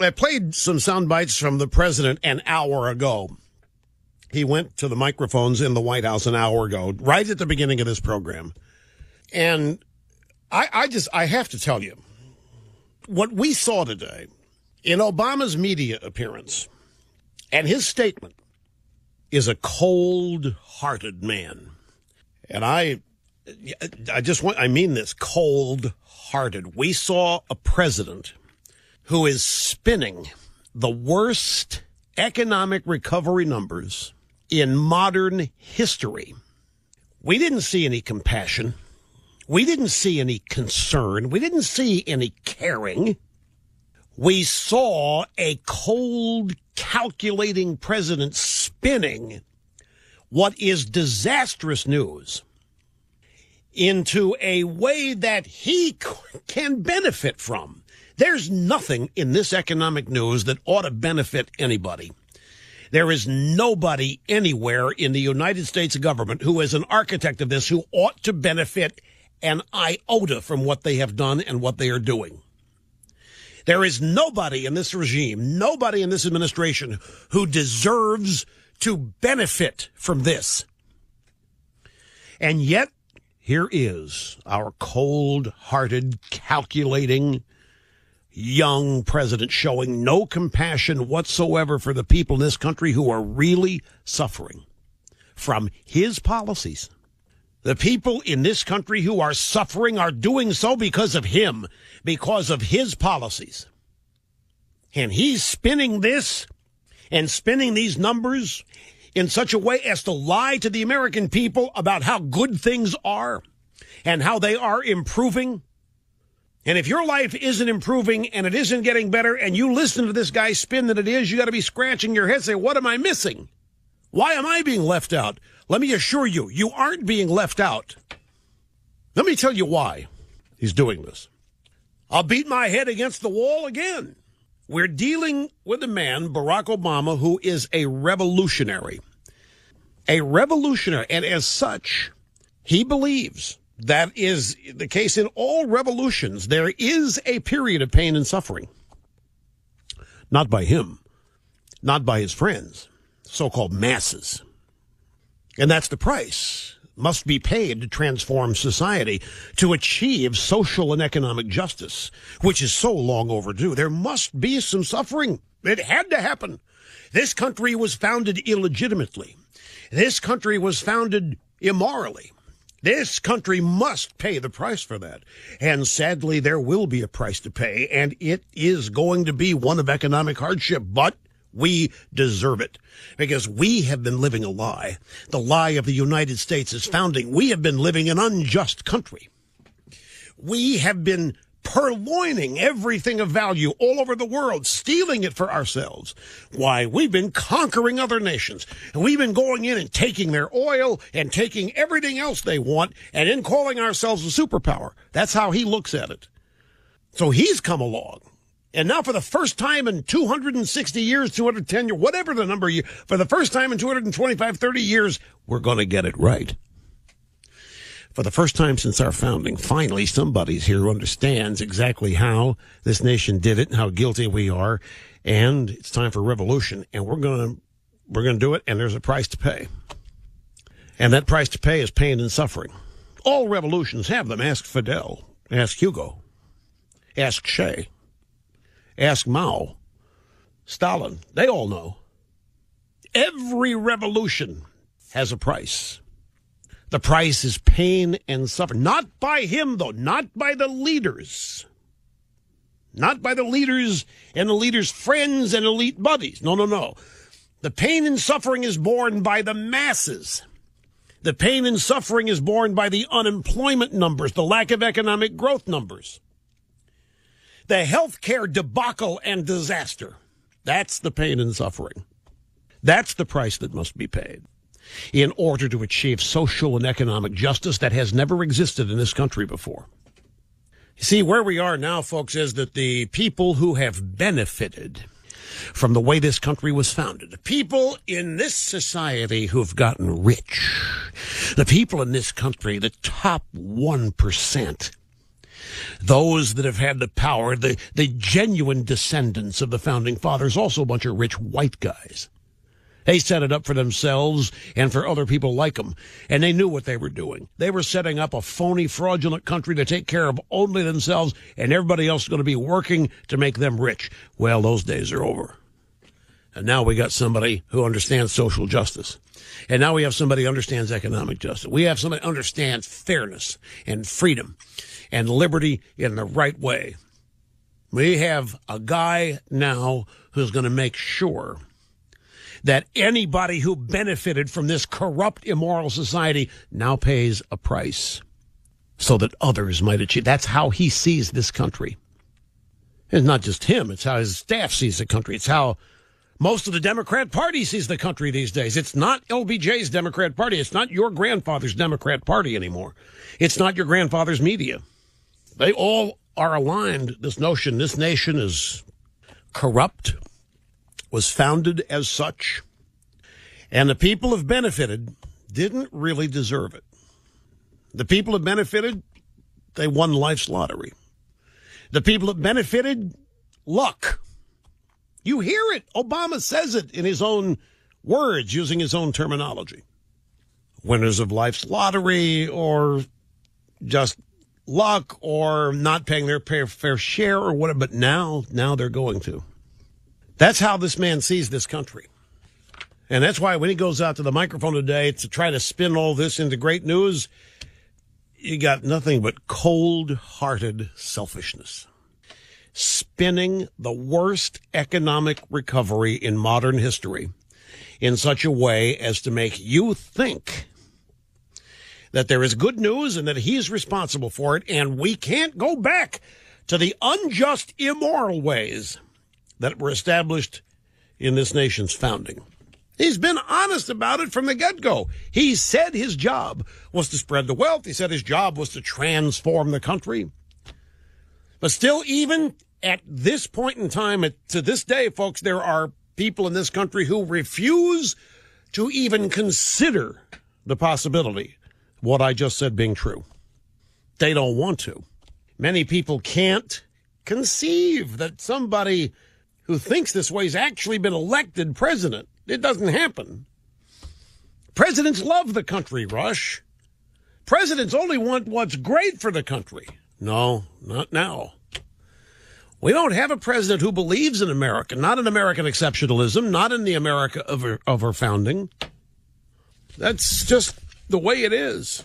I played some sound bites from the president an hour ago. He went to the microphones in the White House an hour ago, right at the beginning of this program. And I have to tell you, what we saw today in Obama's media appearance and his statement is a cold-hearted man. And I mean this, cold-hearted. We saw a president who is spinning the worst economic recovery numbers in modern history. We didn't see any compassion. We didn't see any concern. We didn't see any caring. We saw a cold, calculating president spinning what is disastrous news into a way that he can benefit from. There's nothing in this economic news that ought to benefit anybody. There is nobody anywhere in the United States government who is an architect of this who ought to benefit an iota from what they have done and what they are doing. There is nobody in this regime, nobody in this administration who deserves to benefit from this. And yet, here is our cold-hearted, calculating, young president showing no compassion whatsoever for the people in this country who are really suffering from his policies. The people in this country who are suffering are doing so because of him, because of his policies. And he's spinning this and spinning these numbers in such a way as to lie to the American people about how good things are and how they are improving. And if your life isn't improving and it isn't getting better and you listen to this guy spin that it is, you got to be scratching your head and say, what am I missing? Why am I being left out? Let me assure you, you aren't being left out. Let me tell you why he's doing this. I'll beat my head against the wall again. We're dealing with a man, Barack Obama, who is a revolutionary. A revolutionary. And as such, he believes that is the case in all revolutions. There is a period of pain and suffering. Not by him. Not by his friends. So-called masses. And that's the price must be paid to transform society, to achieve social and economic justice, which is so long overdue. There must be some suffering. It had to happen. This country was founded illegitimately. This country was founded immorally. This country must pay the price for that. And sadly, there will be a price to pay, and it is going to be one of economic hardship, but we deserve it because we have been living a lie. The lie of the United States' founding. We have been living an unjust country. We have been purloining everything of value all over the world, stealing it for ourselves. Why, we've been conquering other nations, and we've been going in and taking their oil and taking everything else they want and then calling ourselves a superpower. That's how he looks at it. So he's come along. And now for the first time in 260 years, 210 years, whatever the number, for the first time in 225, 30 years, we're going to get it right. For the first time since our founding, finally somebody's here who understands exactly how this nation did it and how guilty we are. And it's time for revolution. And we're going to do it, and there's a price to pay. And that price to pay is pain and suffering. All revolutions have them. Ask Fidel. Ask Hugo. Ask Che. Ask Mao, Stalin. They all know. Every revolution has a price. The price is pain and suffering. Not by him, though. Not by the leaders. Not by the leaders and the leaders' friends and elite buddies. No, no, no. The pain and suffering is borne by the masses. The pain and suffering is borne by the unemployment numbers, the lack of economic growth numbers. The healthcare debacle and disaster. That's the pain and suffering. That's the price that must be paid in order to achieve social and economic justice that has never existed in this country before. You see, where we are now, folks, is that the people who have benefited from the way this country was founded, the people in this society who've gotten rich, the people in this country, the top 1%, Those that have had the power, the genuine descendants of the founding fathers, also a bunch of rich white guys. They set it up for themselves and for other people like them, and they knew what they were doing. They were setting up a phony, fraudulent country to take care of only themselves, and everybody else is going to be working to make them rich. Well, those days are over. And now we got somebody who understands social justice. And now we have somebody who understands economic justice. We have somebody who understands fairness and freedom and liberty in the right way. We have a guy now who's going to make sure that anybody who benefited from this corrupt, immoral society now pays a price so that others might achieve. That's how he sees this country. It's not just him. It's how his staff sees the country. It's how most of the Democrat Party sees the country these days. It's not LBJ's Democrat Party. It's not your grandfather's Democrat Party anymore. It's not your grandfather's media. They all are aligned. This notion, this nation is corrupt, was founded as such, and the people have benefited didn't really deserve it. The people have benefited, they won life's lottery. The people have benefited, luck. You hear it. Obama says it in his own words, using his own terminology. Winners of life's lottery, or just luck, or not paying their fair share, or whatever. But now they're going to. That's how this man sees this country. And that's why when he goes out to the microphone today to try to spin all this into great news, you got nothing but cold-hearted selfishness. Spinning the worst economic recovery in modern history in such a way as to make you think that there is good news and that he's responsible for it, and we can't go back to the unjust, immoral ways that were established in this nation's founding. He's been honest about it from the get-go. He said his job was to spread the wealth. He said his job was to transform the country. But still, even at this point in time, to this day, folks, there are people in this country who refuse to even consider the possibility of what I just said being true. They don't want to. Many people can't conceive that somebody who thinks this way has actually been elected president. It doesn't happen. Presidents love the country, Rush. Presidents only want what's great for the country. No, not now. We don't have a president who believes in America, not in American exceptionalism, not in the America of our founding. That's just the way it is.